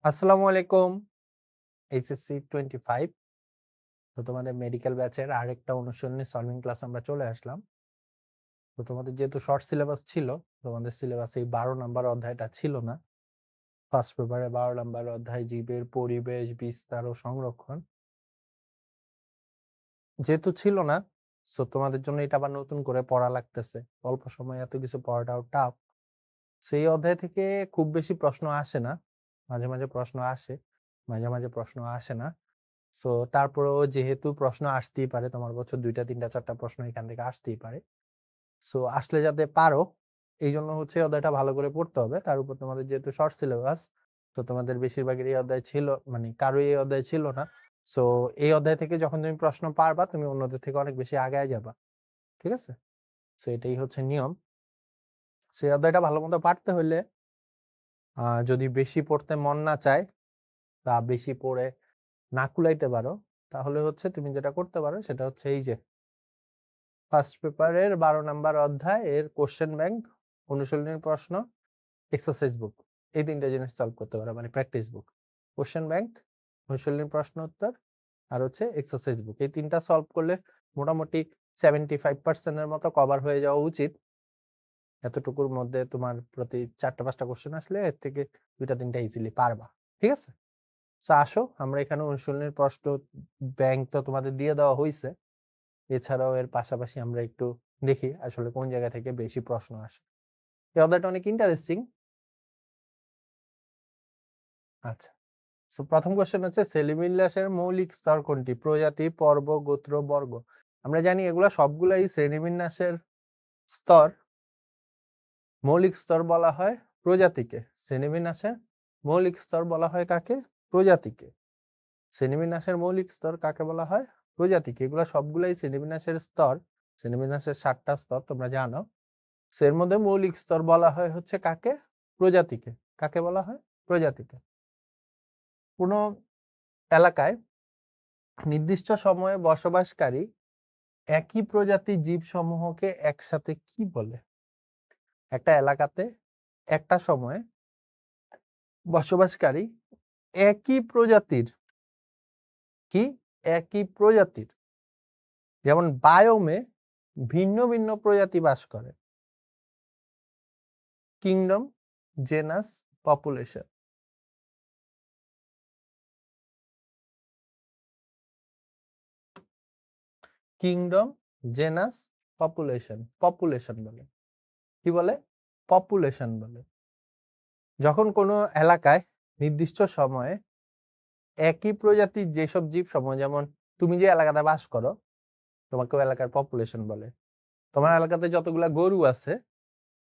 আসসালামু আলাইকুম। এইচএসসি 25 তো তোমাদের মেডিকেল ব্যাচের আরেকটা অনুশীলনী সলভিং ক্লাস আমরা চলে আসলাম। তো তোমাদের যেহেতু শর্ট সিলেবাস ছিল, তোমাদের সিলেবাসে এই 12 নাম্বার অধ্যায়টা ছিল না। ফার্স্ট পেপারে 12 নাম্বার অধ্যায় জীবের পরিবেশ, বিস্তার ও সংরক্ষণ। যেহেতু ছিল না, সো তোমাদের জন্য এটা আবার নতুন করে পড়া লাগতেছে। অল্প সময়ে এত কিছু পড়াটাও টাফ। সেই অধ্যায় থেকে খুব বেশি প্রশ্ন আসে না। মাঝে, মাঝে প্রশ্ন আসে, মাঝে, মাঝে প্রশ্ন আসে না। সো তারপরেও যেহেতু প্রশ্ন আসতেই পারে, তোমার বছর ২টা, ৩টা, ৪টা প্রশ্ন এখান থেকে আসতেই পারে। সো আসলে যাতে পারো, এইজন্য হচ্ছে অধ্যায়টা ভালো করে পড়তে হবে। তার উপর তোমাদের যেহেতু শর্ট সিলেবাস, তো তোমাদের বেশিরভাগের এই অধ্যায় ছিল, মানে কারোই এই অধ্যায় ছিল না। সো এই অধ্যায় থেকে যখন তুমি প্রশ্ন পারবা, তুমি অন্যদের থেকে অনেক বেশি আগায় যাবা। ঠিক আছে? সো এটাই হচ্ছে নিয়ম। সেই অধ্যায়টা ভালোমতো পারতে হইলে যদি বেশি পড়তে মন না চায় বা বেশি পড়ে না কুলাইতে পারো, তাহলে হচ্ছে তুমি যেটা করতে পারো সেটা হচ্ছে এই যে ফার্স্ট পেপারের 12 নাম্বার অধ্যায় এর কোশ্চেন ব্যাংক, অনুশীলনীর প্রশ্ন, এক্সারসাইজ বুক, এই ৩টা জিনিস সলভ করতে পারো, মানে প্র্যাকটিস বুক। কোশ্চেন ব্যাংক, অনুশীলনীর প্রশ্ন উত্তর আর হচ্ছে এক্সারসাইজ বুক। এই ৩টা সলভ করলে মোটামুটি 75% এর মতো কভার হয়ে যাওয়া উচিত। এতটুকুর মধ্যে তোমার প্রতি ৪টা ৫টা কোশ্চেন আসলে এর থেকে ২টা ৩টা ইজিলি পারবা। ঠিক আছে? সো আসো আমরা এখানে অনুশীলনীর প্রশ্ন ব্যাংক তো তোমাদের দিয়ে দেওয়া হইছে। এছাড়াও এর পাশাপাশি আমরা একটু দেখি আসলে কোন জায়গা থেকে বেশি প্রশ্ন আসে। এই অধ্যায়টা অনেক ইন্টারেস্টিং। আচ্ছা। সো ১ম কোয়েশ্চেন হচ্ছে শ্রেণীবিন্যাসের মৌলিক স্তর কোনটি? প্রজাতি, পর্ব, গোত্র, বর্গ। আমরা জানি এগুলা সবগুলাই শ্রেণীবিন্যাসের স্তর। মৌলিক স্তর বলা হয় প্রজাতিকে। শ্রেণীবিন্যাসের মৌলিক স্তর বলা হয় কাকে? প্রজাতিকে। শ্রেণীবিন্যাসের মৌলিক স্তর কাকে বলা হয়? প্রজাতিকে। এগুলা সবগুলাই শ্রেণীবিন্যাসের স্তর। শ্রেণীবিন্যাসের ৭টা স্তর তোমরা জানো। এর মধ্যে মৌলিক স্তর বলা হয় হচ্ছে কাকে? প্রজাতিকে। কাকে বলা হয়? প্রজাতিকে। কোন এলাকায় নির্দিষ্ট সময়ে বসবাসকারী একই প্রজাতির জীবসমূহকে একসাথে কি বলে? একটা এলাকাতে একটা সময়ে বসবাসকারী একই প্রজাতির কি? একই প্রজাতির। যেমন বায়োমে ভিন্ন ভিন্ন প্রজাতি বাস করে। Kingdom, genus, population. Kingdom, genus, population. Population বলে। কি বলে? পপুলেশন বলে। যখন কোনো এলাকায় নির্দিষ্ট সময়ে একই প্রজাতির যেসব জীবসমূহ, যেমন তুমি যে এলাকাতে বাস করো, তোমাকে ওই এলাকার পপুলেশন বলে। তোমার এলাকাতে যতগুলা গরু আছে,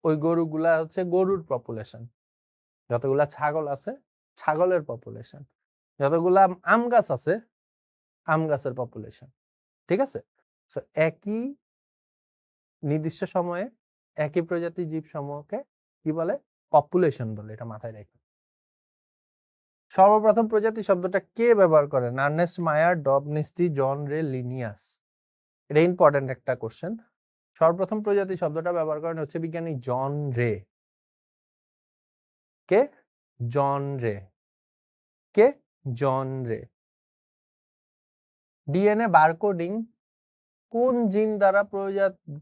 ওই গরুগুলা হচ্ছে গরুর পপুলেশন। যতগুলা ছাগল আছে, ছাগলের পপুলেশন। যতগুলা আম গাছ আছে, আম গাছের পপুলেশন। ঠিক আছে? সো একই নির্দিষ্ট সময়ে একই প্রজাতির জীবসমূহকে কি বলে? পপুলেশন বলে। এটা মাথায় রেখো। সর্বপ্রথম প্রজাতি শব্দটা কে ব্যবহার করেন? আর্নেস্ট মায়ার, ডবনিস্তি, জন রে, লিনিয়াস। এটা ইম্পর্টেন্ট একটা কোশ্চেন। সর্বপ্রথম প্রজাতি শব্দটা ব্যবহার করেন হচ্ছে বিজ্ঞানী জন রে। কে? জন রে। কে? জন রে। ডিএনএ বারকোডিং কোন জিন দ্বারা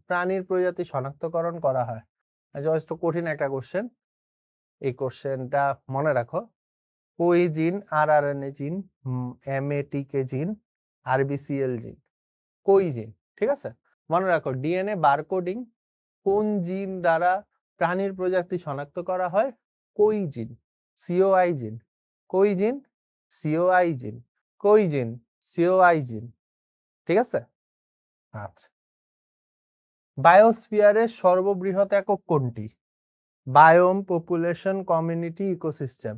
প্রাণীর প্রজাতি শনাক্তকরণ করা হয়? যথেষ্ট কঠিন একটা কোশ্চেন। এই কোশ্চেনটা মনে রাখো। কোই জিন, আরআরএনএ জিন, এমএটিকে জিন, আরবিসিএল জিন। কোই জিন। ঠিক আছে? মনে রাখো ডিএনএ বারকোডিং কোন জিন দ্বারা প্রাণীর প্রজাতি শনাক্ত করা হয়? কোই জিন, সিওআই জিন। কোই জিন, সিওআই জিন। কোই জিন, সিওআই জিন। ঠিক আছে? আচ্ছা। বায়োস্ফিয়ারের সর্ববৃহৎ একক কোনটি? Biome, population, community, ecosystem.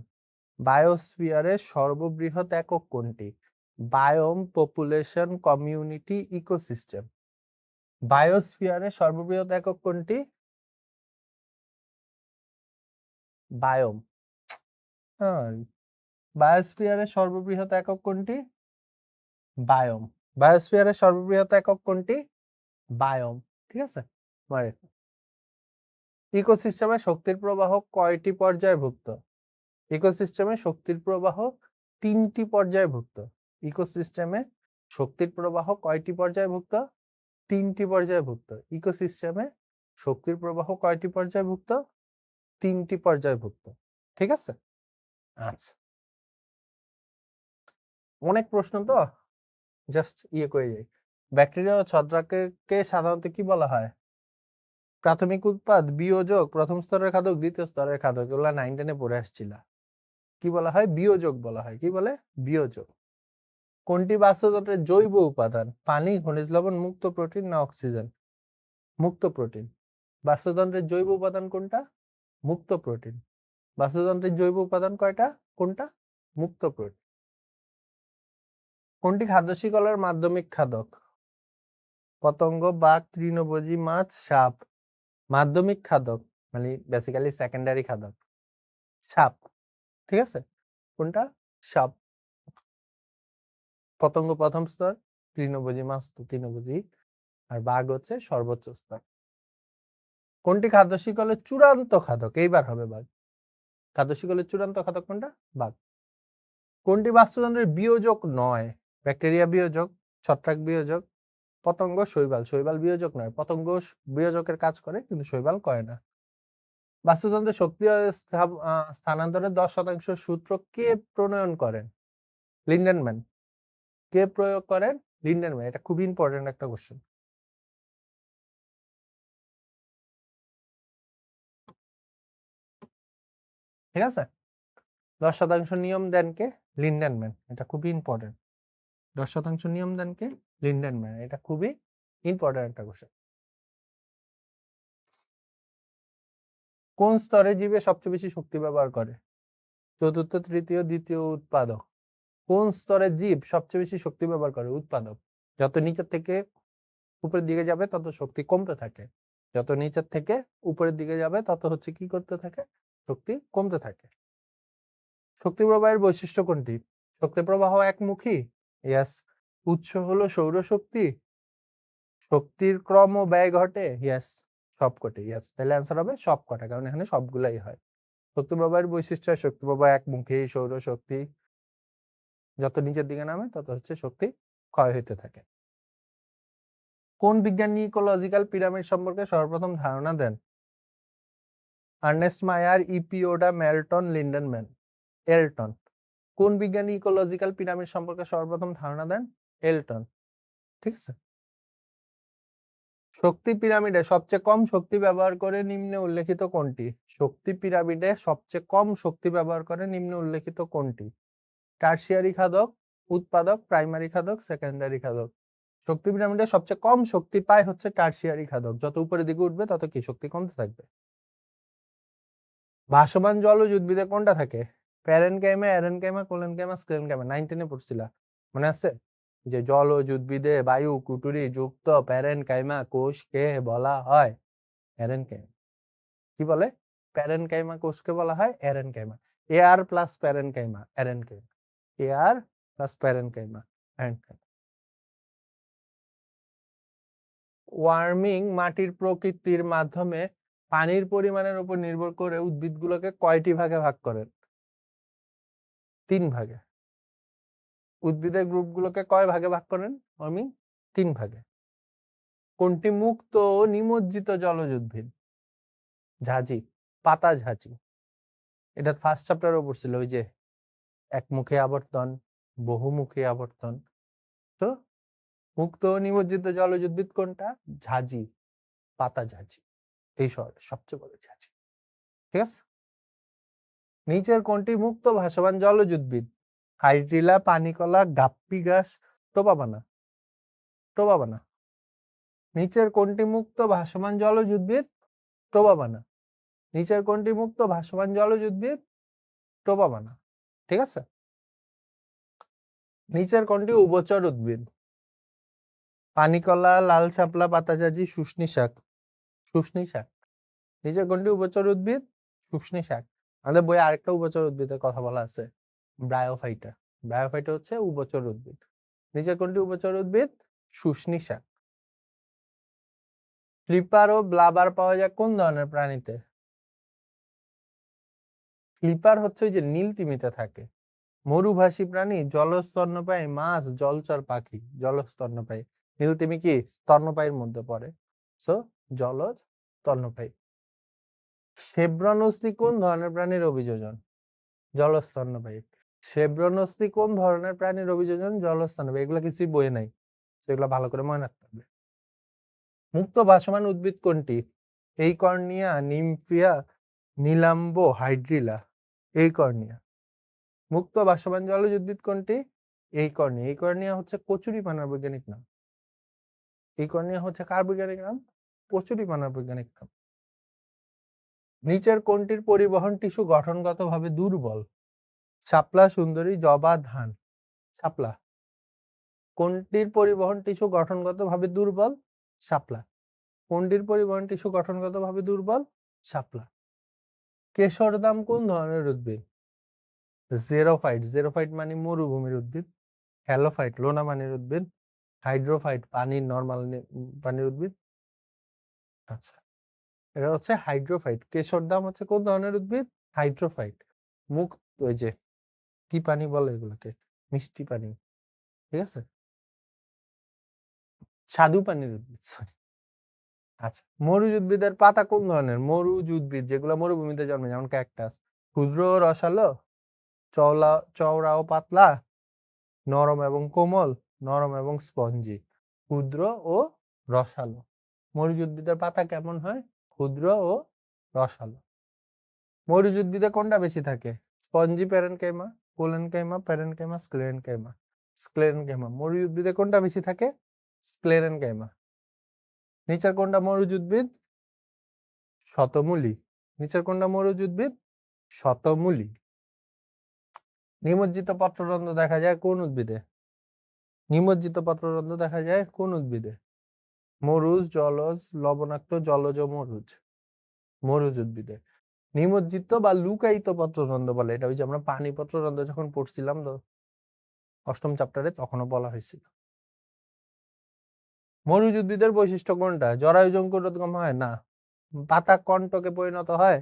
বায়োস্ফিয়ারের সর্ববৃহৎ একক কোনটি? Biome, population, community, ecosystem. বায়োস্ফিয়ারের সর্ববৃহৎ একক কোনটি? বায়োম। বায়োস্ফিয়ারের সর্ববৃহৎ একক কোনটি? বায়োম। বায়োস্ফিয়ারের সর্ববৃহৎ একক কোনটি? বায়োম। ঠিক আছে? ইকোসিস্টেমে শক্তির প্রবাহ কয়টি পর্যায়ভুক্ত? ইকোসিস্টেমে শক্তির প্রবাহ 3টি পর্যায়ভুক্ত। ইকোসিস্টেমে শক্তির প্রবাহ কয়টি পর্যায়ভুক্ত? 3টি পর্যায়ভুক্ত। ইকোসিস্টেমে শক্তির প্রবাহ কয়টি পর্যায়ভুক্ত? 3টি পর্যায়ভুক্ত। ঠিক আছে? আচ্ছা, অনেক প্রশ্ন তো, জাস্ট করে যাই। ব্যাকটেরিয়া ও ছত্রাককে সাধারণত কি বলা হয়? প্রাথমিক উৎপাদ, বিয়োজক, প্রথম স্তরের খাদক, দ্বিতীয় স্তরের খাদক, এগুলা 9 10-এ পড়ে আসছিল। কি বলা হয়? বিয়োজক বলা হয়। কি বলে? বিয়োজক। কোনটি বাস্তুতন্ত্রের জৈব উপাদান? পানি, খনিজ লবণ, মুক্ত প্রোটিন না অক্সিজেন? মুক্ত প্রোটিন। বাস্তুতন্ত্রের জৈব উপাদান কোনটা? মুক্ত প্রোটিন। বাস্তুতন্ত্রের জৈব উপাদান কয়টা? কোনটা? মুক্ত প্রোটিন। কোনটি খাদ্য শিকলের মাধ্যমিক খাদক? পতঙ্গ, বাঘ, তৃণভোজী মাছ, সাপ। মাধ্যমিক খাদক মানে বেসিক্যালি সেকেন্ডারি খাদক সাপ। ঠিক আছে? কোনটা? সাপ। পতঙ্গ প্রথম স্তর, তৃণভোজী মাছ তো তৃণভোজী, আর বাঘ হচ্ছে সর্বোচ্চ স্তর। কোনটি খাদ্য শিকলের চূড়ান্ত খাদক? এইবার হবে বাঘ। খাদ্য শিকলের চূড়ান্ত খাদক কোনটা? বাঘ। কোনটি বাস্তুতন্ত্রের বিয়োজক নয়? ব্যাকটেরিয়া বিয়োজক, ছত্রাক বিয়োজক, পতঙ্গ, শৈবাল। শৈবাল বিয়োজক নয়, পতঙ্গ বিয়োজকের কাজ করে কিন্তু শৈবাল করে না। বাস্তুতন্ত্রের শক্তি স্থানান্তরের 10% সূত্র কে প্রণয়ন করেন? লিন্ডেনম্যান। কে প্রয়োগ করেন? লিন্ডেনম্যান। এটা খুব ইম্পর্টেন্ট একটা কোশ্চেন। ঠিক আছে? 10% নিয়ম দেন কে? লিন্ডেনম্যান। এটা খুবই ইম্পর্টেন্ট। 10% নিয়ম দেন কে? লিন্ডেনম্যান। এটা খুবই ইম্পর্টেন্ট একটা কোশ্চেন। কোন স্তরে জীবে সবচেয়ে বেশি শক্তি ব্যবহার করে? চতুর্থ, তৃতীয়, দ্বিতীয় উৎপাদক। কোন স্তরের জীব সবচেয়ে বেশি শক্তি ব্যবহার করে? উৎপাদক। যত নিচের থেকে উপরের দিকে যাবে তত শক্তি কমতে থাকে। যত নিচের থেকে উপরের দিকে যাবে তত হচ্ছে কি করতে থাকে? শক্তি কমতে থাকে। শক্তি প্রবাহের বৈশিষ্ট্য কোনটি? শক্তি প্রবাহ একমুখী? ইয়েস। উৎস হলো সৌরশক্তি? শক্তির ক্রম ও ব্যয় ঘটে? ইয়েস। সবকটি। ইয়েস। তাহলে অ্যান্সার হবে সবকটা, কারণ এখানে সবগুলাই হয়। শক্তি প্রবাহের বৈশিষ্ট্য, শক্তি প্রবাহ একমুখী, সৌরশক্তি। যত নিচের দিকে নামে তত হচ্ছে শক্তি ক্ষয় হইতে থাকে। কোন বিজ্ঞানী ইকোলজিক্যাল পিরামিড সম্পর্কে সর্বপ্রথম ধারণা দেন? আর্নেস্ট মায়ার, ইপিওডা, মেল্টন, লিন্ডেনম্যান। এলটন। কোন বিজ্ঞানী ইকোলজিক্যাল পিরামিড সম্পর্কে সর্বপ্রথম ধারণা দেন? এলটন। ঠিক আছে? শক্তি পিরামিডে সবচেয়ে কম শক্তি ব্যবহার করে নিম্নে উল্লেখিত কোনটি? শক্তি পিরামিডে সবচেয়ে কম শক্তি ব্যবহার করে নিম্নে উল্লেখিত কোনটি? টারশিয়ারি খাদক, উৎপাদক, প্রাইমারি খাদক, সেকেন্ডারি খাদক। শক্তি পিরামিডে সবচেয়ে কম শক্তি পায় হচ্ছে টারশিয়ারি খাদক। যত উপরের দিকে উঠবে তত কি শক্তি কমতে থাকবে। ভাসমান জলজ উদ্ভিদে কোনটা থাকে? Parenchyma, এরেনকাইমা, collenchyma, স্ক্লেনকাইমা। 9 10-এ পড়ছিলা, মনে আছে? যে জলজ উদ্ভিদে বায়ু কুটুরি যুক্ত প্যারেনকাইমা কোষকে বলা হয় এরেনকাইমা। কি বলে? প্যারেনকাইমা কোষকে বলা হয় aerenchyma. Air plus parenchyma, aerenchyma. Air plus parenchyma, aerenchyma. Warming মাটির প্রকৃতির মাধ্যমে পানির পরিমাণের উপর নির্ভর করে উদ্ভিদগুলোকে কয়টি ভাগে ভাগ করেন? 3 ভাগে। উদ্ভিদের গ্রুপগুলোকে কয় ভাগে ভাগ করেন ওয়ার্মিং? 3 ভাগে। কোনটি মুক্ত ও নিমজ্জিত জলজ উদ্ভিদ? ঝাঁঝি, পাতা ঝাঁঝি। এটা ফার্স্ট চ্যাপ্টারে পড়ছিল, ওই যে একমুখী আবর্তন, বহুমুখী আবর্তন। তো মুক্ত ও নিমজ্জিত জলজ উদ্ভিদ কোনটা? ঝাঁঝি, পাতা ঝাঁঝি। এই শহরের সবচেয়ে বড় ঝাঁঝি। ঠিক আছে? নিচের কোনটি মুক্ত ভাসমান জলজ উদ্ভিদ? হাইড্রিলা, পানিকলা, গাপ্পি ঘাস, টোপাবানা। টোপাবানা। নিচের কোনটি মুক্ত ভাসমান জলজ উদ্ভিদ? টোপাবানা। নিচের কোনটি মুক্ত ভাসমান জলজ উদ্ভিদ? টোপাবানা। ঠিক আছে? নিচের কোনটি উভচর উদ্ভিদ? পানিকলা, লাল শাপলা, পাতাঝাঁঝি, শুষ্নী শাক। শুষ্নী শাক। নিচের কোনটি উভচর উদ্ভিদ? শুষ্নী শাক। আমাদের বইয়ে আরেকটা উভচর উদ্ভিদের কথা বলা আছে, ব্রায়োফাইটা। ব্রায়োফাইটা হচ্ছে উভচর উদ্ভিদ। নিচের কোনটি উভচর উদ্ভিদ? শুষ্নী শাক। ফ্লিপার ও ব্লাবার পাওয়া যায় কোন ধরনের প্রাণীতে? ফ্লিপার হচ্ছে ওই যে নীল তিমিতে থাকে। মরুভাসী প্রাণী, জলজ স্তন্যপায়ী, মাছ, জলচর পাখি, জলজ স্তন্যপায়ী। নীল তিমি কি স্তন্যপায়ীর মধ্যে পড়ে, সো জলজ স্তন্যপায়ী। শেব্রন অস্থি কোন ধরনের প্রাণীর অভিযোজন? জলজ স্তন্যপায়ী। শেব্রন অস্থি কোন ধরনের প্রাণীর অভিযোজন? জলজ স্তন্যপায়ী। এগুলো কিছুই বইয়ে নাই, সেগুলো ভালো করে মনে রাখতে হবে। মুক্ত ভাসমান উদ্ভিদ কোনটি? এইকর্নিয়া, নিমফিয়া, নীলাম্ব, হাইড্রিলা। এইকর্নিয়া। মুক্ত ভাসমান জলজ উদ্ভিদ কোনটি? এইকর্নিয়া। এইকর্নিয়া হচ্ছে কচুরিপানার বৈজ্ঞানিক নাম। এইকর্নিয়া হচ্ছে কার বৈজ্ঞানিক নাম? কচুরিপানার বৈজ্ঞানিক নাম। নিচের কোনটির পরিবহন টিস্যু গঠনগতভাবে দুর্বল? শাপলা, সুন্দরী, জবা, ধান। শাপলা। কোনটির পরিবহন টিস্যু গঠনগতভাবে দুর্বল? শাপলা। কোনটির পরিবহন টিস্যু গঠনগতভাবে দুর্বল? শাপলা। কেশরদাম কোন ধরনের উদ্ভিদ? জেরোফাইট। জেরোফাইট মানে মরুভূমির উদ্ভিদ। হ্যালোফাইট লোনা পানির উদ্ভিদ। হাইড্রোফাইট পানির নর্মাল পানির উদ্ভিদ। আচ্ছা, এটা হচ্ছে হাইড্রোফাইট। কেশরদাম হচ্ছে কোন ধরনের উদ্ভিদ? হাইড্রোফাইট। মুখ ওই যে কি পানি বলে এগুলোকে? মিষ্টি পানি, ঠিক আছে, স্বাদু পানির উদ্ভিদ, সরি। আচ্ছা, মরুজ উদ্ভিদের পাতা কোন ধরনের? মরুজ উদ্ভিদ যেগুলো মরুভূমিতে জন্মে, যেমন ক্যাকটাস। ক্ষুদ্র ও রসালো, চওড়া ও পাতলা, নরম এবং কোমল, নরম এবং স্পঞ্জি। ক্ষুদ্র ও রসালো। মরুজ উদ্ভিদের পাতা কেমন হয়? ক্ষুদ্র ও রসালো। মরুজ উদ্ভিদে কোনটা বেশি থাকে? Spongy parenchyma, collenchyma, parenchyma, sclerenchyma. Sclerenchyma. মরুজ উদ্ভিদে কোনটা বেশি থাকে? স্ক্লেরেনকাইমা। নিচের কোনটা মরুজ উদ্ভিদ? শতমূলী। নিচের কোনটা মরুজ উদ্ভিদ? শতমূলী। নিমজ্জিত পত্ররন্ধ্র দেখা যায় কোন উদ্ভিদে? নিমজ্জিত পত্ররন্ধ্র দেখা যায় কোন উদ্ভিদে? মরুজ, জলজ, লবণাক্ত, জলজ, মরুজ। মরুজ উদ্ভিদে। নিমজ্জিত বা লুকায়িত পত্ররন্ধ্র বলে, এটা ওই যে আমরা পানি পত্ররন্ধ্র যখন পড়ছিলাম তো অষ্টম চ্যাপ্টারে, তখনও বলা হয়েছিল। মরুজ উদ্ভিদের বৈশিষ্ট্য কোনটা? জরায়ু জঙ্কুরোদ্গম হয় না। পাতা কণ্টকে পরিণত হয়।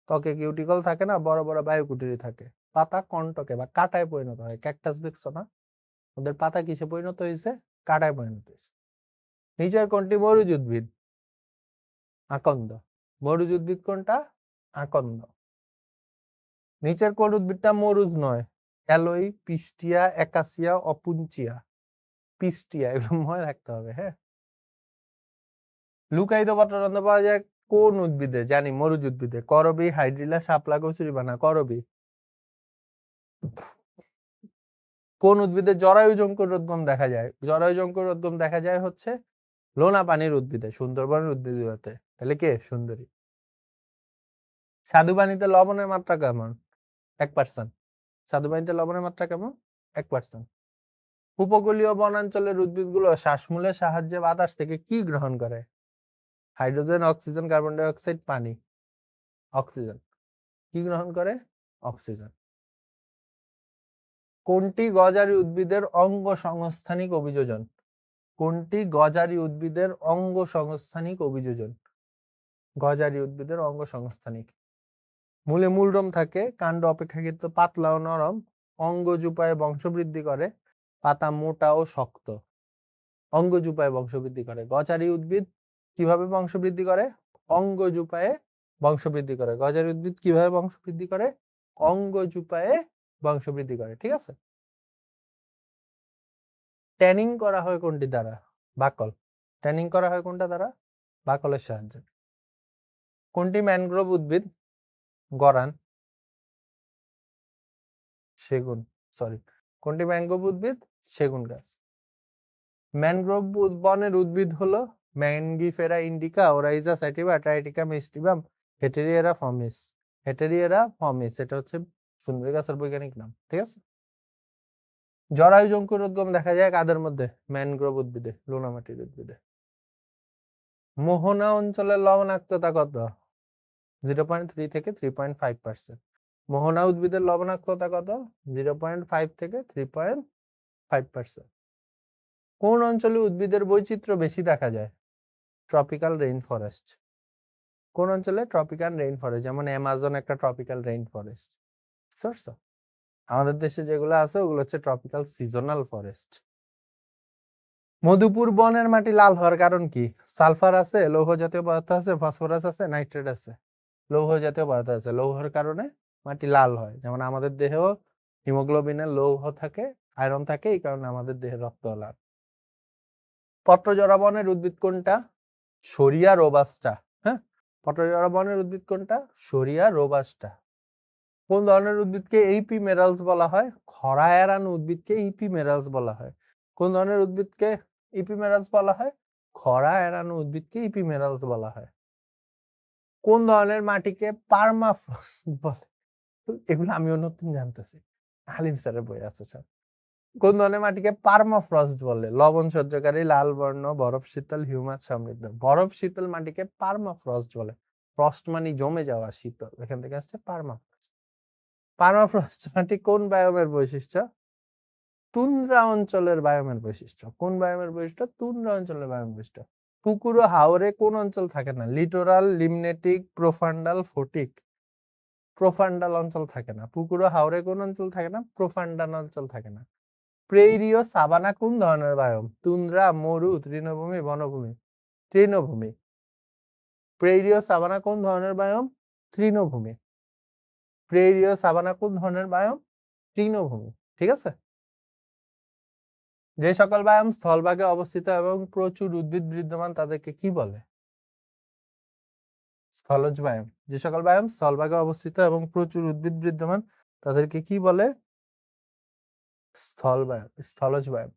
ত্বকে কিউটিকল থাকে না, বড় বড় বায়ুকুটিরি থাকে। পাতা কণ্টকে বা কাটায় পরিণত হয়। ক্যাকটাস দেখছো না, ওদের পাতা কিসে পরিণত হয়েছে? কাটায় পরিণত হয়েছে। নিচের কোনটি মরুজ উদ্ভিদ? আকন্দ। মরুজ উদ্ভিদ কোনটা? আকন্দ। নিচের কোন উদ্ভিদটা মরুজ নয়? Alloy, পিস্টিয়া, acacia, অপুঞ্চিয়া। পিস্টিয়া, এগুলো মনে রাখতে হবে, হ্যাঁ। লুকায়িত পত্ররন্ধ্র পাওয়া যায় কোন উদ্ভিদে? জানি, মরুজ উদ্ভিদে। করবি, হাইড্রিলা, শাপলা, কচুরিপানা। করবি। কোন উদ্ভিদে জরায়ু জঙ্কুরোদ্গম দেখা যায়? জরায়ু জঙ্কুরোদ্গম দেখা যায় হচ্ছে লোনা পানির উদ্ভিদে, সুন্দরবনের উদ্ভিদগুলোতে। তাহলে কে? সুন্দরী। স্বাদু পানিতে লবণের মাত্রা কেমন? 1%। স্বাদু পানিতে লবণের মাত্রা কেমন? 1%। উপকূলীয় বনাঞ্চলের উদ্ভিদগুলো শ্বাসমূলের সাহায্যে বাতাস থেকে কি গ্রহণ করে? Hydrogen, oxygen, carbon die oxide, পানি। অক্সিজেন। কি গ্রহণ করে? অক্সিজেন। কোনটি গজারি উদ্ভিদের অঙ্গ সংস্থানিক অভিযোজন? কোনটি গজারি উদ্ভিদের অঙ্গ সংস্থানিক অভিযোজন? গজারি উদ্ভিদের অঙ্গ সংস্থানিক। মূলে মূলরম থাকে, কাণ্ড অপেক্ষাকৃত পাতলা ও নরম, অঙ্গজুপায়ে বংশবৃদ্ধি করে, পাতা মোটা ও শক্ত। অঙ্গজুপায়ে বংশবৃদ্ধি করে। গজারি উদ্ভিদ কিভাবে বংশবৃদ্ধি করে? অঙ্গজুপায়ে বংশবৃদ্ধি করে। গজারি উদ্ভিদ কিভাবে বংশবৃদ্ধি করে? অঙ্গজুপায়ে বংশবৃদ্ধি করে, ঠিক আছে। ট্যানিং করা হয় কোনটি দ্বারা? বাকল। ট্যানিং করা হয় কোনটা দ্বারা? বাকলের সাহায্যে। কোনটি ম্যানগ্রোভ উদ্ভিদ? গরান, সেগুন, সরি। কোনটি ম্যানগ্রোভ উদ্ভিদ? সেগুন গাছ। ম্যানগ্রোভ বনের উদ্ভিদ হলো ম্যানগিফেরা ইন্ডিকা, ওরাইজা স্যাটিভা, ট্রাইটিকা মিস্টিবাম, হেটেরিয়েরা ফর্মিস। হেটেরিয়েরা ফর্মিস, এটা হচ্ছে সুন্দরী গাছের বৈজ্ঞানিক নাম, ঠিক আছে। জরায়ু জঙ্কুরোদ্গম দেখা যায় কাদের মধ্যে? ম্যানগ্রোভ উদ্ভিদে, লোনা মাটির উদ্ভিদে। মোহনা অঞ্চলের লবণাক্ততা কত? 0.3 থেকে 3.5%। মোহনা উদ্ভিদের লবণাক্ততা কত? 0.5 থেকে 3.5%। কোন অঞ্চলে উদ্ভিদের বৈচিত্র্য বেশি দেখা যায়? Tropical rain forest. কোন অঞ্চলে? Tropical rain forest. যেমন অ্যামাজন একটা ট্রপিক্যাল রেইন ফরেস্ট। বুঝতে পারছো? আমাদের দেশে যেগুলো আছে ওগুলো হচ্ছে ট্রপিক্যাল সিজনাল ফরেস্ট। মধুপুর বনের মাটি লাল হওয়ার কারণ কি? সালফার আছে, লৌহ জাতীয় পদার্থ আছে, ফসফরাস আছে, নাইট্রেট আছে। লৌহ জাতীয় পদার্থ আছে, লৌহর কারণে মাটি লাল হয়। যেমন আমাদের দেহেও হিমোগ্লোবিনের লৌহ থাকে, আয়রন থাকে, এই কারণে আমাদের দেহের রক্ত লাল। পত্রজরা বনের উদ্ভিদ কোনটা? সরিয়া রোবাস্টা। হ্যাঁ, পত্রজরা বনের উদ্ভিদ কোনটা? সরিয়া রোবাস্টা। কোন ধরনের উদ্ভিদকে এইপিমেরালস বলা হয়? খরা এড়ানো উদ্ভিদকে ইপিমেরালস বলা হয়। কোন ধরনের উদ্ভিদকে ইপিমেরালস বলা হয়? খরা এড়ানো উদ্ভিদকে ইপিমেরালস বলা হয়। কোন ধরনের মাটিকে পার্মাফ্রস্ট বলে? এগুলো আমিও নতুন জানতেছি, হালিম স্যারের বই আছে স্যার। কোন ধরনের মাটিকে পার্মাফ্রস্ট বলে? লবণ সহ্যকারী, লাল বর্ণ, বরফ শীতল, হিউমাস সমৃদ্ধ। বরফ শীতল মাটিকে পার্মাফ্রস্ট বলে। ফ্রস্ট মানে জমে যাওয়া, শীতল, এখান থেকে আসছে পার্মাফ্রস্ট। পার্মাফ্রস্ট মাটি কোন বায়োমের বৈশিষ্ট্য? তুন্দ্রা অঞ্চলের বায়োমের বৈশিষ্ট্য। কোন বায়োমের বৈশিষ্ট্য? তুন্দ্রা অঞ্চলের বায়োমের বৈশিষ্ট্য। পুকুর ও হাওরে কোন অঞ্চল থাকে না? Littoral, লিমনেটিক, প্রোফান্ডাল, photic. প্রোফান্ডাল অঞ্চল থাকে না। পুকুর ও হাওরে কোন অঞ্চল থাকে না? প্রোফান্ডাল অঞ্চল থাকে না। প্রেইরি ও সাভানা কোন ধরনের বায়োম? তুন্দ্রা, মরু, তৃণভূমি, বনভূমি। তৃণভূমি। প্রেইরি ও সাভানা কোন ধরনের বায়োম? তৃণভূমি। প্রেইরি ও সাভানা কোন ধরনের বায়োম? তৃণভূমি। ঠিক আছে। যে সকল বায়োম স্থলভাগে অবস্থিত এবং প্রচুর উদ্ভিদ বিদ্যমান তাদেরকে কি বলে? স্থলজ বায়োম। যে সকল বায়োম স্থলভাগে অবস্থিত এবং প্রচুর উদ্ভিদ বিদ্যমান তাদেরকে কি বলে? স্থল বায়োম, স্থলজ বায়োম।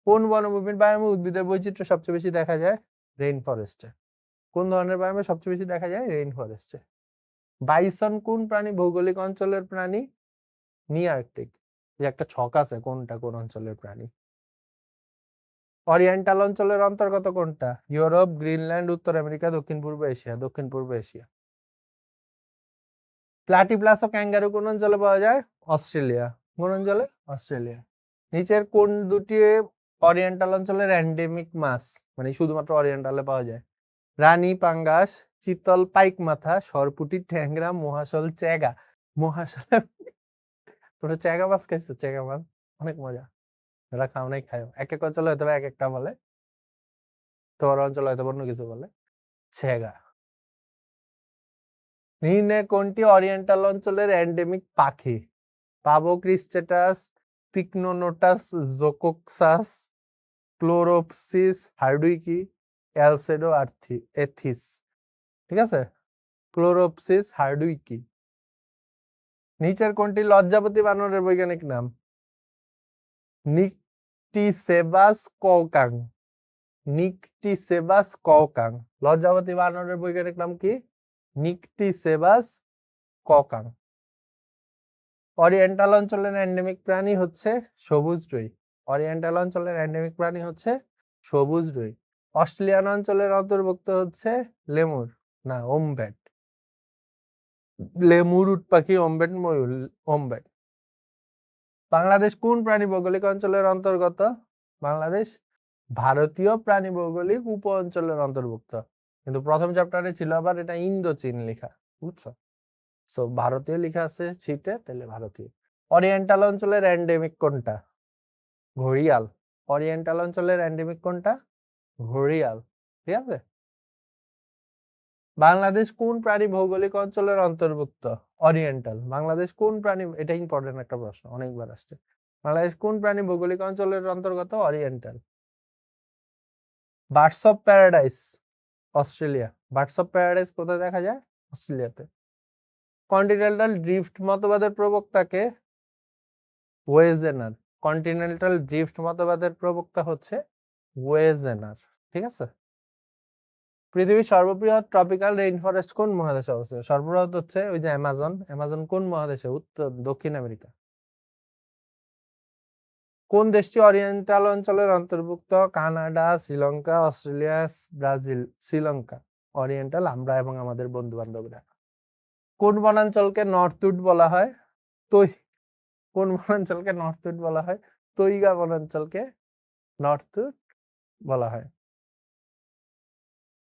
কোন বনভূমির বায়োমে উদ্ভিদের বৈচিত্র্য সবচেয়ে বেশি দেখা যায়? রেইন ফরেস্টে। কোন ধরনের বায়োমে সবচেয়ে বেশি দেখা যায়? রেইন ফরেস্টে। বাইসন কোন প্রাণী? ভৌগোলিক অঞ্চলের প্রাণী। নিআর্কটিক। যে একটা ছক আছে কোনটা কোন অঞ্চলের প্রাণী। ওরিয়েন্টাল অঞ্চলের অন্তর্গত কোনটা? ইউরোপ, গ্রিনল্যান্ড, উত্তর আমেরিকা, দক্ষিণ পূর্ব এশিয়া। দক্ষিণ পূর্ব এশিয়া। প্লাটিপ্লাস ও ক্যাঙ্গারু কোন অঞ্চলে পাওয়া যায়? অস্ট্রেলিয়া। কোন অঞ্চলে? অস্ট্রেলিয়া। নিচের কোন দুটি ওরিয়েন্টাল অঞ্চলের এন্ডেমিক মাছ, মানে শুধুমাত্র ওরিয়েন্টালে পাওয়া যায়? রানী পাঙ্গাস, চিতল পাইক মাথা, সরপুটি, ট্যাংরা, মহাশল, চেগা। মহাশল, তোমরা চেগা মাছ খাইছো? চেগা মাছ অনেক মজা। ওরা খাও নাই, খাও। এক এক অঞ্চলে হয়তো এক একটা বলে, তোমার অঞ্চলে হয়তো অন্য কিছু বলে। চেগা। নিম্নে কোনটি ওরিয়েন্টাল অঞ্চলের এন্ডেমিক পাখি? পাবো ক্রিস্টেটাস, পিকনোনোটাস, জোকোক্সাস, ক্লোরোপসিস হার্ডুইকি, অ্যালসেডো এথিস। ঠিক আছে, ক্লোরোপসিস হার্ডুইকি। নিচের কোনটি লজ্জাপতি বানরের বৈজ্ঞানিক নাম? নিকটিসেবাস কওকাং। নিকটিসেবাস কওকাং। লজ্জাপতি বানরের বৈজ্ঞানিক নাম কি? নিকটিসেবাস কওকাং। ওরিয়েন্টাল অঞ্চলের এন্ডেমিক প্রাণী হচ্ছে সবুজ রুই। ওরিয়েন্টাল অঞ্চলের এন্ডেমিক প্রাণী হচ্ছে সবুজ রুই। অস্ট্রেলিয়ান অঞ্চলের অন্তর্ভুক্ত হচ্ছে লেমুর, না ওমব্যাট। লেমুর উট পাখি, ওমব্যাট ময়ূর, ওমব্যাট। বাংলাদেশ কোন প্রাণী ভৌগোলিক অঞ্চলের অন্তর্গত? বাংলাদেশ ভারতীয় প্রাণী ভৌগোলিক উপ অঞ্চলের অন্তর্ভুক্ত। কিন্তু প্রথম চ্যাপ্টারে ছিল আবার এটা ইন্দো-চীন লেখা, বুঝছো? সো ভারতীয় লেখা আছে ছিটে, তাহলে ভারতীয়। ওরিয়েন্টাল অঞ্চলের এন্ডেমিক কোনটা? ঘড়িয়াল। ওরিয়েন্টাল অঞ্চলের এন্ডেমিক কোনটা? ঘড়িয়াল। ঠিক আছে। বাংলাদেশ কোন প্রাণী ভৌগোলিক অঞ্চলের অন্তর্ভুক্ত? ওরিয়েন্টাল। বাংলাদেশ কোন প্রাণী, এটা ইম্পর্টেন্ট একটা প্রশ্ন, অনেকবার আসছে। বাংলাদেশ কোন প্রাণী ভৌগোলিক অঞ্চলের অন্তর্গত? Oriental. Birds of paradise, Australia. Birds of paradise কোথায় দেখা যায়? অস্ট্রেলিয়াতে। কন্টিনেন্টাল ড্রিফট মতবাদের প্রবক্তাকে? ওয়েজেনার। কন্টিনেন্টাল ড্রিফট মতবাদের প্রবক্তা হচ্ছে ওয়েজেনার। ঠিক আছে। পৃথিবীর সর্ববৃহৎ ট্রপিক্যাল রেইন ফরেস্ট কোন মহাদেশে অবস্থিত? সর্ববৃহৎ হচ্ছে ওই যে অ্যামাজন। অ্যামাজন কোন মহাদেশে? উত্তর দক্ষিণ আমেরিকা। কোন দেশটি ওরিয়েন্টাল অঞ্চলের অন্তর্ভুক্ত? Canada, Sri Lanka, Australia, Brazil. Sri Lanka. Oriental আমরা এবং আমাদের বন্ধু বান্ধবরা। কোন বনাঞ্চলকে নর্থউড বলা হয়? তৈ কোন বনাঞ্চলকে নর্থউড বলা হয়? তৈগা বনাঞ্চলকে নর্থউড বলা হয়।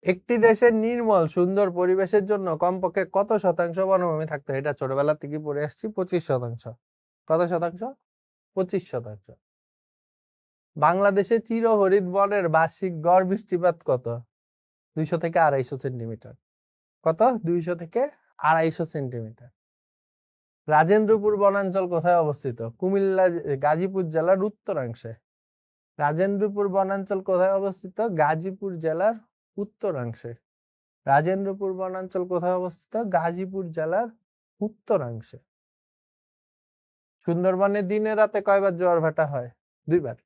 একটি দেশের নির্মল সুন্দর পরিবেশের জন্য কমপক্ষে কত শতাংশ বনভূমি থাকতে হয়? এটা ছোটবেলা থেকে পড়ে আসছি, 25%। কত শতাংশ? 25%। বাংলাদেশে চিরহরিৎ বনের বার্ষিক গড় বৃষ্টিপাত কত? 200 থেকে 250 সেন্টিমিটার। কত? 200 থেকে 250 সেন্টিমিটার। রাজেন্দ্রপুর বনাঞ্চল কোথায় অবস্থিত? কুমিল্লা গাজীপুর জেলার উত্তরাংশে। রাজেন্দ্রপুর বনাঞ্চল কোথায় অবস্থিত? গাজীপুর জেলার উত্তরাংশে। রাজেন্দ্রপুর বনাঞ্চল কোথায় অবস্থিত? গাজীপুর জেলার উত্তরাংশে। সুন্দরবনে দিনে রাতে কয়বার জোয়ার ভাটা হয়? 2 বার,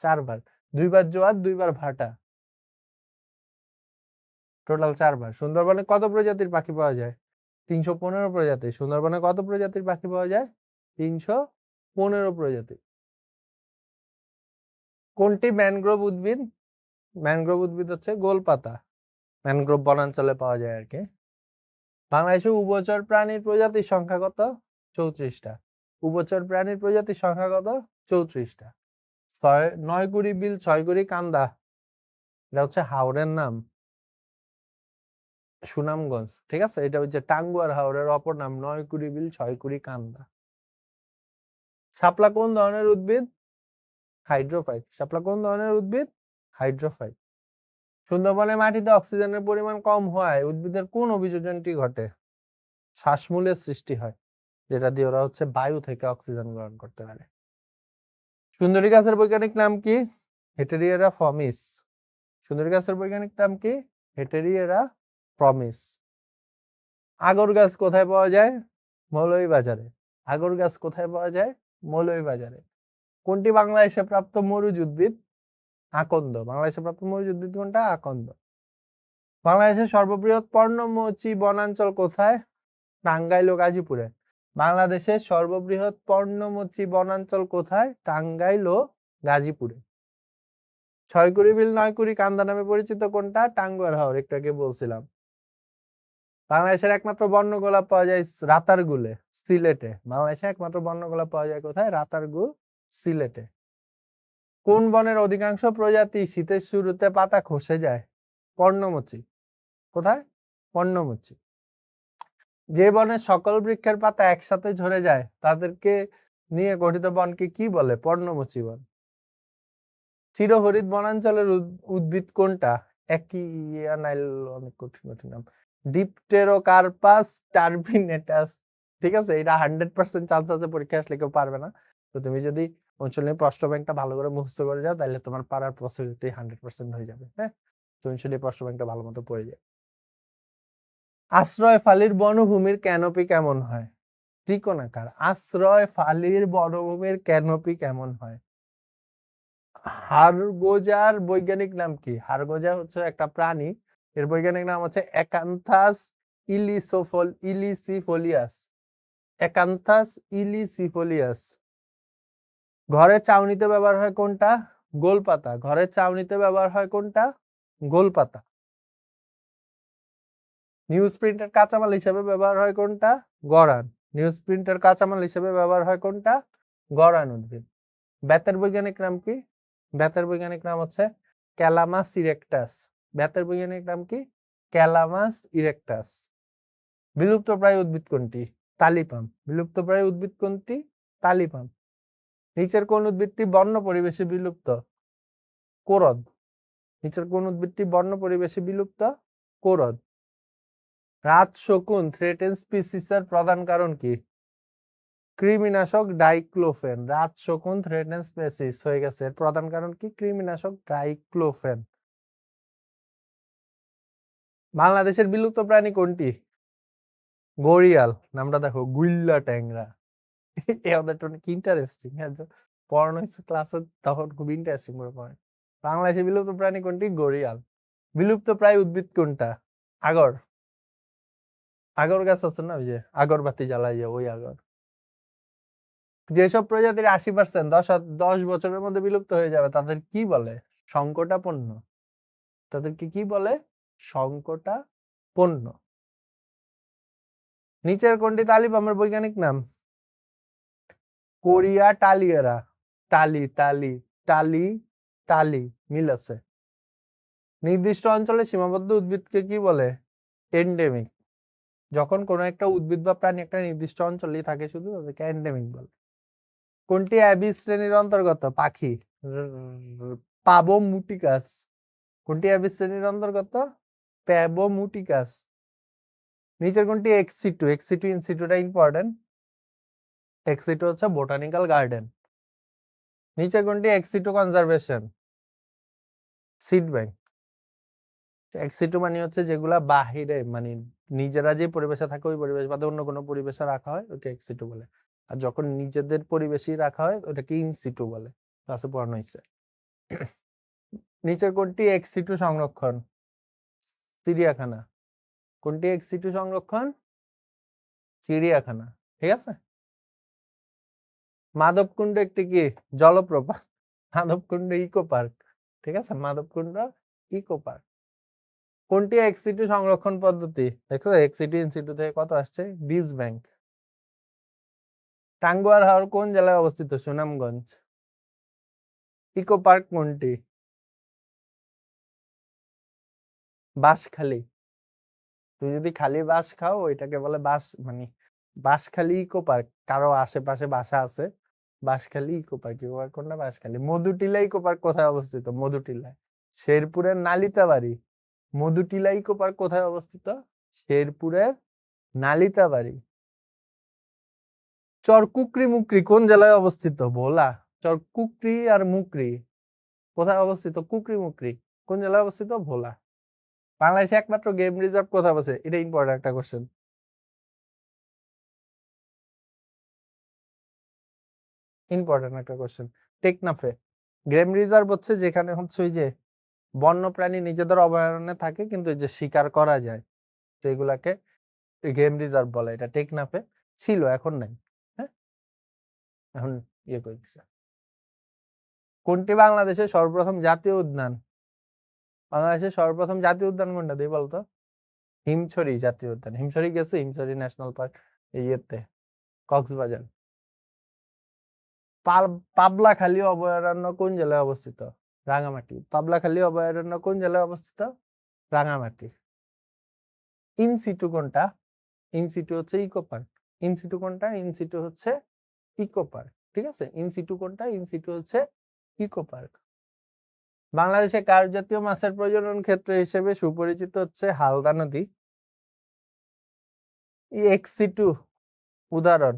4 বার। 2 বার জোয়ার, 2 বার ভাটা, টোটাল 4 বার। সুন্দরবনে কত প্রজাতির পাখি পাওয়া যায়? 315 প্রজাতি। সুন্দরবনে কত প্রজাতির পাখি পাওয়া যায়? 315 প্রজাতি। কোনটি ম্যানগ্রোভ উদ্ভিদ? ম্যানগ্রোভ উদ্ভিদ হচ্ছে গোলপাতা, ম্যানগ্রোভ বনাঞ্চলে পাওয়া যায় আর কি। বাংলাদেশে উভচর প্রাণীর প্রজাতির সংখ্যা কত? 34টা। উভচর প্রাণীর প্রজাতির সংখ্যা কত? 34টা। 9 কুড়ি বিল 6 কুড়ি কান্দা, এটা হচ্ছে হাওরের নাম, সুনামগঞ্জ। ঠিক আছে, এটা হচ্ছে টাঙ্গুয়ার হাওরের অপর নাম 9 কুড়ি বিল 6 কুড়ি কান্দা। শাপলা কোন ধরনের উদ্ভিদ? হাইড্রোফাইট। শাপলা কোন ধরনের উদ্ভিদ? হাইড্রোফাইট। সুন্দরবনে মাটিতে অক্সিজেনের পরিমাণ কম হওয়ায় উদ্ভিদের কোন অভিযোজনটি ঘটে? শ্বাসমূলের সৃষ্টি হয়, যেটা দিয়ে ওরা হচ্ছে বায়ু থেকে অক্সিজেন গ্রহণ করতে পারে। সুন্দরী গাছের বৈজ্ঞানিক নাম কি? হেটেরিয়েরা ফর্মিস। সুন্দরী গাছের বৈজ্ঞানিক নাম কি? হেটেরিয়েরা ফর্মিস। আগর গাছ কোথায় পাওয়া যায়? মৌলভীবাজারে। আগর গাছ কোথায় পাওয়া যায়? মৌলভীবাজারে। কোনটি বাংলাদেশে প্রাপ্ত মরুজ উদ্ভিদ? আকন্দ। বাংলাদেশে প্রাপ্ত মরুজ উদ্ভিদ কোনটা? আকন্দ। বাংলাদেশের সর্ববৃহৎ পর্ণমোচী বনাঞ্চল কোথায়? টাঙ্গাইল ও গাজীপুরে। বাংলাদেশের সর্ববৃহৎ পর্ণমোচী বনাঞ্চল কোথায়? টাঙ্গাইল ও গাজীপুরে। 6 কুড়ি বিল 9 কুড়ি কান্দা নামে পরিচিত কোনটা? টাঙ্গুয়ার হাওর, একটু আগে বলছিলাম। বাংলাদেশের একমাত্র বর্ণগোলাপ পাওয়া যায় রাতারগুলে, সিলেটে। বাংলাদেশে একমাত্র বর্ণগোলাপ পাওয়া যায় কোথায়? রাতারগুল, সিলেটে। কোন বনের অধিকাংশ প্রজাতি শীতের শুরুতে পাতা খসে যায়? পর্ণমোচী। কোথায়? পর্ণমোচী। যে বনের সকল বৃক্ষের পাতা একসাথে ঝরে যায় তাদেরকে নিয়ে গঠিত বনকে কি বলে? পর্ণমোচী বন। চিরহরিৎ বনাঞ্চলের উদ্ভিদ কোনটা? একই অনেক কঠিন কঠিন নাম। ডিপটেরোকার্পাস টার্বিনেটাস। ঠিক আছে, এটা 100% চান্স আছে পরীক্ষা আসলে কেউ পারবে না। তো তুমি যদি অঞ্চলের প্রশ্ন ব্যাংকটা ভালো করে মুখস্থ করে যাও তাহলে তোমার পারার পসিবিলিটি 100% হয়ে যাবে। হ্যাঁ, তুমি যদি প্রশ্ন ব্যাংকটা ভালো মতো পড়ে যাও। আশ্রয় ফালির বনভূমির ক্যানোপি কেমন হয়? ত্রিকোণাকার। আশ্রয় ফালির বনভূমির ক্যানোপি কেমন হয়? হাড়গোজার বৈজ্ঞানিক নাম কি? হাড়গোজা হচ্ছে একটা প্রাণী, এর বৈজ্ঞানিক নাম হচ্ছে একান্থাস ইলিসিফোলিয়াস। একান্থাস ইলিসিফোলিয়াস। ঘরের চাউনিতে ব্যবহার হয় কোনটা? গোলপাতা। ঘরের চাউনিতে ব্যবহার হয় কোনটা? গোলপাতা। নিউজ প্রিন্টের কাঁচামাল হিসেবে ব্যবহার হয় কোনটা? গড়ান। নিউজ প্রিন্টের কাঁচামাল হিসেবে ব্যবহার হয় কোনটা? গড়ান উদ্ভিদ। বেতের বৈজ্ঞানিক নাম কি? বেতের বৈজ্ঞানিক নাম হচ্ছে ক্যালামাস ইরেক্টাস। বেতের বৈজ্ঞানিক নাম কি? Calamus erectus. বিলুপ্তপ্রায় উদ্ভিদ কোনটি? তালিপাম। বিলুপ্তপ্রায় উদ্ভিদ কোনটি? তালিপাম। নিচের কোন উদ্ভিদটি বন্য পরিবেশে বিলুপ্ত? কোরদ। নিচের কোন উদ্ভিদটি বন্য পরিবেশে বিলুপ্ত? কোরদ। রাত শকুন থ্রেটেন স্পিসিসের প্রধান কারণ কি? কৃমিনাশক ডাইক্লোফেন। রাত শকুন থ্রেটেন স্পিসিস হয়ে গেছে, এর প্রধান কারণ কি? কৃমিনাশক ডাইক্লোফেন। বাংলাদেশের বিলুপ্ত প্রাণী কোনটি? গড়িয়াল। নামটা দেখো, গুইল্লা ট্যাংরা। ওদের অনেক ইন্টারেস্টিং। হ্যাঁ, পড়ানো হয়েছে ক্লাসে তখন খুব ইন্টারেস্টিং করে পড়ে। বাংলাদেশের বিলুপ্ত প্রাণী কোনটি? গড়িয়াল। বিলুপ্ত প্রায় উদ্ভিদ কোনটা? আগর। আগর গাছ আছে না, ওই যে আগরবাতি জ্বালাই যায়, ওই আগর। যেসব প্রজাতির 80% 10 বছরের মধ্যে বিলুপ্ত হয়ে যাবে তাদের কি বলে? সংকটাপন্ন। তাদেরকে কি বলে? সংকটাপন্ন। নিচের কোনটি তালিবামের বৈজ্ঞানিক নাম? কোরিয়া টালিয়েরা। টালি টালি টালি টালি মিল আছে। নির্দিষ্ট অঞ্চলে সীমাবদ্ধ উদ্ভিদকে কি বলে? এন্ডেমিক। যখন কোনো একটা উদ্ভিদ বা প্রাণী একটা নির্দিষ্ট অঞ্চলেই থাকে শুধু তাদেরকে এন্ডেমিক বলে। কোনটি অ্যাবিস শ্রেণীর অন্তর্গত? পাখি। পাবোমুটিকাস। কোনটি অ্যাবিস শ্রেণীর অন্তর্গত? প্যাবোমুটিকাস। নিচের কোনটি এক্সিটু? এক্সিটু ইনসিটুটা ইম্পর্টেন্ট। এক্সিটু হচ্ছে বোটানিক্যাল গার্ডেন। নিচের কোনটি ex situ conservation? Seed bank. Ex situ মানে হচ্ছে যেগুলা বাহিরে মানে নিজেরা যে পরিবেশে থাকে ওই পরিবেশ বাদে অন্য কোনো পরিবেশে রাখা হয় ওকে এক্সিটু বলে। আর যখন নিজেদের পরিবেশেই রাখা হয় ওটাকে ইনসিটু বলে। ক্লাসে পড়ানো হয়েছে। নিচের কোনটি এক্সিটু সংরক্ষণ? চিড়িয়াখানা। কোনটি এক্সিটু সংরক্ষণ? চিড়িয়াখানা। ঠিক আছে। মাধবকুণ্ড একটি কি? জলপ্রপাত। Madhabkunda eco park. ঠিক আছে, মাধবকুণ্ড ইকো পার্ক। কোনটি এক্সিটু সংরক্ষণ পদ্ধতি? দেখো এক্সিটু ইনসিটু থেকে কত আসছে? বীজ ব্যাংক। টাঙ্গুয়ার হাওর কোন জেলায় অবস্থিত? সুনামগঞ্জ। ইকো পার্ক কোনটি? বাঁশখালী। তুমি যদি খালি বাঁশ খাও ওইটাকে বলে বাঁশ মানে বাঁশখালী ইকো পার্ক। কারো আশেপাশে বাসা আছে Banshkhali eco park. Eco park কোনটা? বাঁশখালী। মধুটিলা ইকো পার্ক কোথায় অবস্থিত? মধুটিলায়। শেরপুরের নালিতাবাড়ি। মধুটিলা ইকো পার্ক কোথায় অবস্থিত? শেরপুরের নালিতাবাড়ি। চরকুকরি মুকরি কোন জেলায় অবস্থিত? ভোলা। চরকুকরি আর মুকরি কোথায় অবস্থিত? কুকরি মুকরি কোন জেলায় অবস্থিত? ভোলা। বাংলাদেশে একমাত্র গেম রিজার্ভ কোথায় আছে? এটা ইম্পর্টেন্ট একটা কোশ্চেন। ইম্পর্টেন্ট একটা কোশ্চেন। টেকনাফে। গেম রিজার্ভ হচ্ছে যেখানে হচ্ছে ওই যে বন্যপ্রাণী নিজেদের অভয়ারণ্যে থাকে কিন্তু ওই যে শিকার করা যায় তো এগুলাকে গেম রিজার্ভ বলে। এটা টেকনাফে ছিল, এখন নাই। হ্যাঁ, এখন ইয়ে করে দিচ্ছে। কোনটি বাংলাদেশের সর্বপ্রথম জাতীয় উদ্যান? বাংলাদেশের সর্বপ্রথম জাতীয় উদ্যান কোনটা দিয়ে বলতো? হিমছড়ি জাতীয় উদ্যান। হিমছড়ি গেছে? হিমছড়ি ন্যাশনাল পার্ক ইয়েতে কক্সবাজার। পাবলাখালী অভয়ারণ্য কোন জেলায় অবস্থিত? রাঙামাটি। পাবলাখালী অভয়ারণ্য কোন জেলায় অবস্থিত? রাঙামাটি। ইনসিটু কোনটা? ইনসিটু হচ্ছে ইকো পার্ক। ইনসিটু কোনটা? ইনসিটু হচ্ছে ইকো পার্ক। ঠিক আছে, ইনসিটু কোনটা? ইনসিটু হচ্ছে ইকো পার্ক। বাংলাদেশে কার জাতীয় মাছের প্রজনন ক্ষেত্র হিসেবে সুপরিচিত হচ্ছে হালদা নদী? এক্সিটু উদাহরণ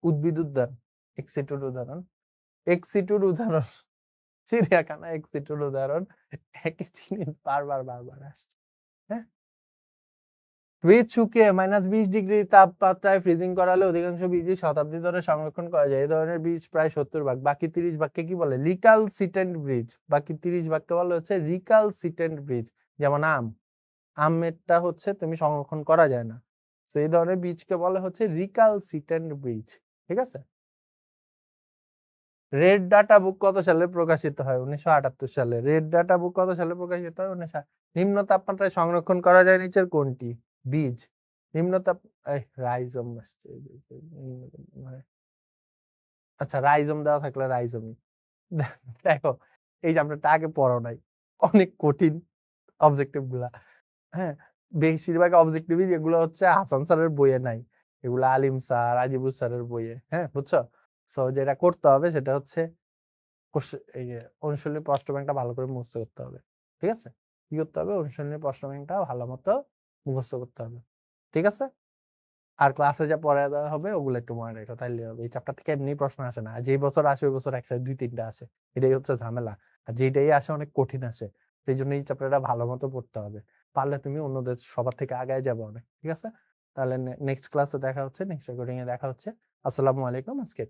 উদ্ভিদ উদ্যান। এক্সিটুর উদাহরণ এক্সিটুর উদাহরণ চিড়িয়াখানা। এক্সিটুর উদাহরণ একই জিনিস বারবার বারবার আসছে। হ্যাঁ, বীজ শুকিয়ে -20 ডিগ্রি তাপমাত্রায় ফ্রিজিং করালে অধিকাংশ বীজই শতাব্দী ধরে সংরক্ষণ করা যায়। এই ধরনের বীজ প্রায় 70 ভাগ। বাকি 30 ভাগকে কি বলে? রিকালসিটেন্ট বীজ। বাকি 30 ভাগকে বলা হচ্ছে রিকালসিটেন্ট বীজ। যেমন আমেরটা হচ্ছে তুমি সংরক্ষণ করা যায় না, তো এই ধরনের বীজকে বলা হচ্ছে রিকালসিটেন্ট বীজ। ঠিক আছে। রেড ডাটা বুক কত সালে প্রকাশিত হয়? 1978 সালে। রেড ডাটা বুক কত সালে প্রকাশিত হয়? 19। নিম্ন তাপমাত্রায় সংরক্ষণ করা যায় নিচের কোনটি? বীজ। নিম্ন তাপ রাইজোম। আচ্ছা, রাইজোম দেওয়া থাকলে রাইজোমই। দেখো এই চ্যাপ্টারটা আগে পড়ো নাই, অনেক কঠিন অবজেক্টিভ গুলা। হ্যাঁ, বেশিরভাগ অবজেক্টিভ যেগুলো হচ্ছে হাসান স্যারের বইয়ে নাই, এগুলো আলিম স্যার আজিবুর স্যারের বইয়ে। হ্যাঁ, বুঝছো? সো যেটা করতে হবে সেটা হচ্ছে এই যে অনুশীলনী প্রশ্ন ব্যাংকটা ভালো করে মুখস্থ করতে হবে। ঠিক আছে, কি করতে হবে? অনুশীলনী প্রশ্ন ব্যাংকটা ভালো মতো মুখস্থ করতে হবে। ঠিক আছে, আর ক্লাসে যা পড়ায় দেওয়া হবে ওগুলো একটু মনে রেখো, তাইলে হবে। এই চ্যাপ্টার থেকে এমনি প্রশ্ন আসে না, যেই বছর আসে ওই বছর একসাথে 2-3টা আসে, এটাই হচ্ছে ঝামেলা। আর যেটাই আসে অনেক কঠিন আসে, সেই জন্য এই চ্যাপ্টারটা ভালো মতো পড়তে হবে। পারলে তুমি অন্যদের সবার থেকে আগায় যাবে অনেক। ঠিক আছে, তাহলে নেক্সট ক্লাসে দেখা হচ্ছে, নেক্সট রেকর্ডিং এ দেখা হচ্ছে। আসসালামু আলাইকুম। আজকে